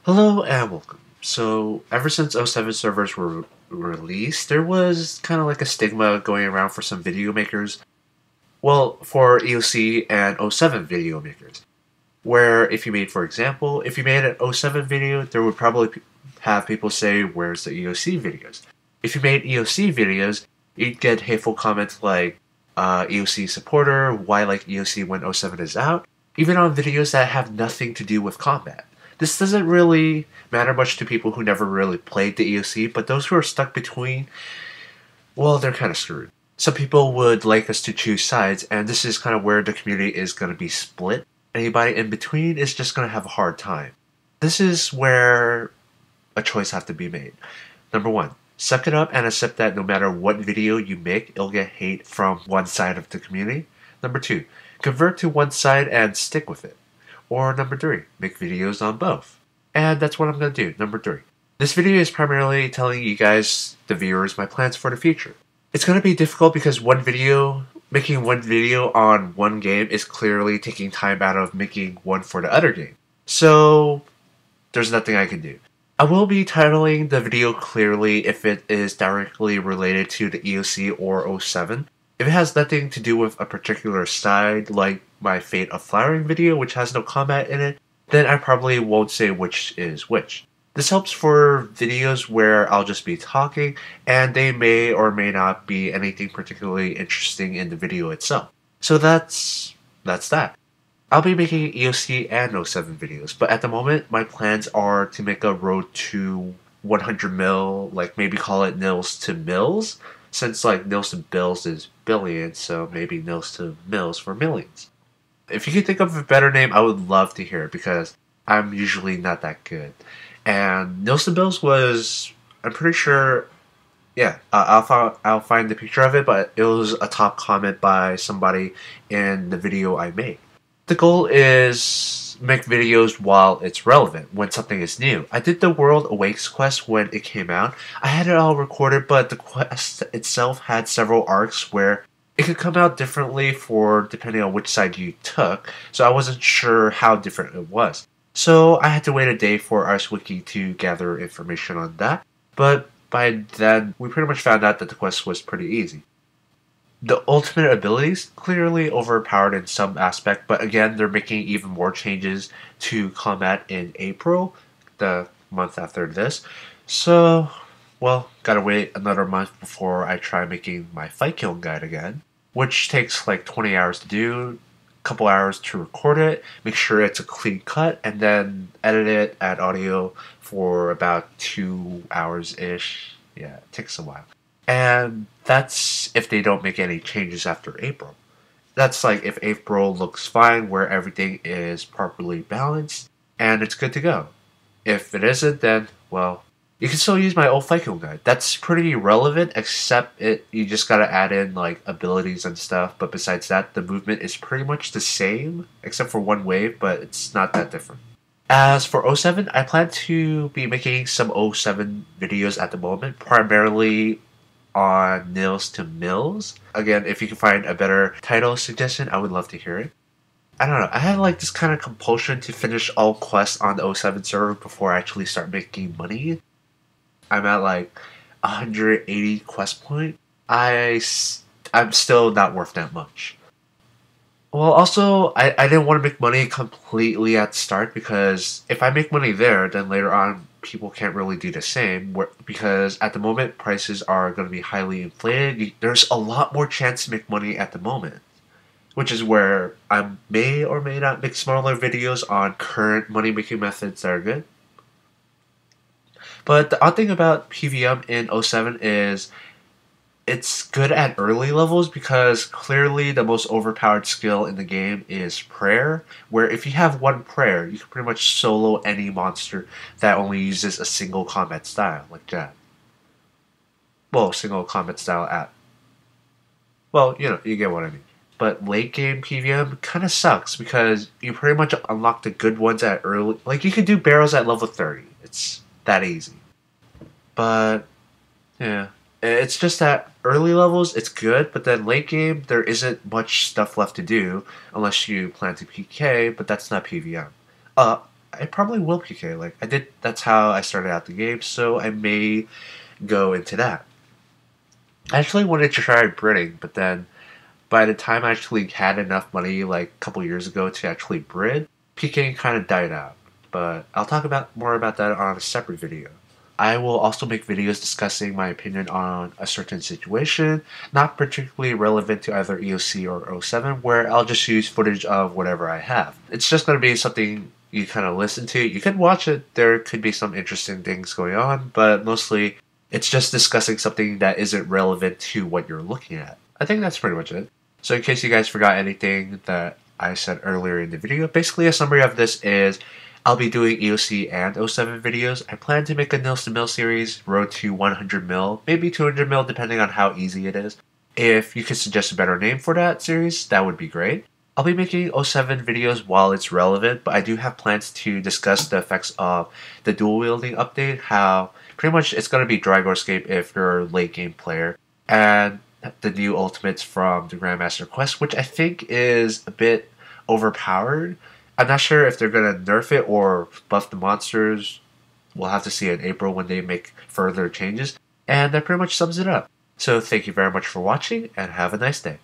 Hello and welcome. So, ever since '07 servers were released, there was kind of like a stigma going around for some video makers. Well, for EOC and '07 video makers. Where if you made, for example, if you made an '07 video, there would probably have people say, where's the EOC videos? If you made EOC videos, you'd get hateful comments like, EOC supporter, why like EOC when '07 is out? Even on videos that have nothing to do with combat. This doesn't really matter much to people who never really played the EOC, but those who are stuck between, well, they're kind of screwed. Some people would like us to choose sides, and this is kind of where the community is going to be split. Anybody in between is just going to have a hard time. This is where a choice has to be made. Number one, suck it up and accept that no matter what video you make, it'll get hate from one side of the community. Number two, convert to one side and stick with it. Or number three, make videos on both. And that's what I'm going to do. Number three. This video is primarily telling you guys, the viewers, my plans for the future. It's going to be difficult because making one video on one game is clearly taking time out of making one for the other game. So, there's nothing I can do. I will be titling the video clearly if it is directly related to the EOC or '07. If it has nothing to do with a particular side, like my Fate of Flowering video, which has no combat in it, then I probably won't say which is which. This helps for videos where I'll just be talking, and they may or may not be anything particularly interesting in the video itself. So that's that. I'll be making EOC and '07 videos, but at the moment, my plans are to make a road to 100 mil, like maybe call it Nills to Mills, since like Nills to Bills is billions, so maybe Nills to Mills for millions. If you could think of a better name, I would love to hear it because I'm usually not that good. And Nills to Bills was, I'm pretty sure, yeah, I'll find the picture of it, but it was a top comment by somebody in the video I made. The goal is make videos while it's relevant, when something is new. I did the World Awakes quest when it came out. I had it all recorded, but the quest itself had several arcs where it could come out differently depending on which side you took, so I wasn't sure how different it was. So I had to wait a day for ArsWiki to gather information on that, but by then we pretty much found out that the quest was pretty easy. The ultimate abilities clearly overpowered in some aspect, but again, they're making even more changes to combat in April, the month after this. So, well, gotta wait another month before I try making my fight killing guide again, which takes like 20 hours to do, a couple hours to record it, make sure it's a clean cut, and then edit it, add audio for about 2 hours-ish. Yeah, it takes a while. And that's if they don't make any changes after April. That's like if April looks fine, where everything is properly balanced, and it's good to go. If it isn't, then, well, you can still use my old Fico guide. That's pretty relevant, except you just gotta add in, like, abilities and stuff, but besides that, the movement is pretty much the same, except for one wave, but it's not that different. As for '07, I plan to be making some '07 videos at the moment, primarily on Nills to Mills. Again, if you can find a better title suggestion, I would love to hear it. I don't know, I have like this kind of compulsion to finish all quests on the '07 server before I actually start making money. I'm at like 180 quest point. I'm still not worth that much. Well, also, I didn't want to make money completely at the start because if I make money there, then later on people can't really do the same because at the moment prices are going to be highly inflated. There's a lot more chance to make money at the moment, which is where I may or may not make smaller videos on current money making methods that are good. But the odd thing about PVM in '07 is it's good at early levels because clearly the most overpowered skill in the game is prayer, where if you have one prayer, you can pretty much solo any monster that only uses a single combat style, like that. Well, single combat style well, you know, you get what I mean. But late game PVM kind of sucks because you pretty much unlock the good ones at early, like you can do barrels at level 30. It's that easy. But, yeah. It's just that early levels, it's good, but then late game, there isn't much stuff left to do unless you plan to PK, but that's not PVM. I probably will PK. Like I did, that's how I started out the game, so I may go into that. I actually wanted to try Bridding, but then by the time I actually had enough money, like a couple years ago, to actually Brid, PKing kind of died out. But I'll talk about more about that on a separate video. I will also make videos discussing my opinion on a certain situation, not particularly relevant to either EOC or O7, where I'll just use footage of whatever I have. It's just going to be something you kind of listen to. You can watch it, there could be some interesting things going on, but mostly it's just discussing something that isn't relevant to what you're looking at. I think that's pretty much it. So in case you guys forgot anything that I said earlier in the video, basically a summary of this is I'll be doing EOC and O7 videos. I plan to make a Nills to Mill series, road to 100 mil, maybe 200 mil depending on how easy it is. If you could suggest a better name for that series, that would be great. I'll be making O7 videos while it's relevant, but I do have plans to discuss the effects of the Dual Wielding update, how pretty much it's going to be dry Runescape if you're a late game player, and the new ultimates from the Grandmaster Quest, which I think is a bit overpowered. I'm not sure if they're going to nerf it or buff the monsters. We'll have to see in April when they make further changes. And that pretty much sums it up. So thank you very much for watching and have a nice day.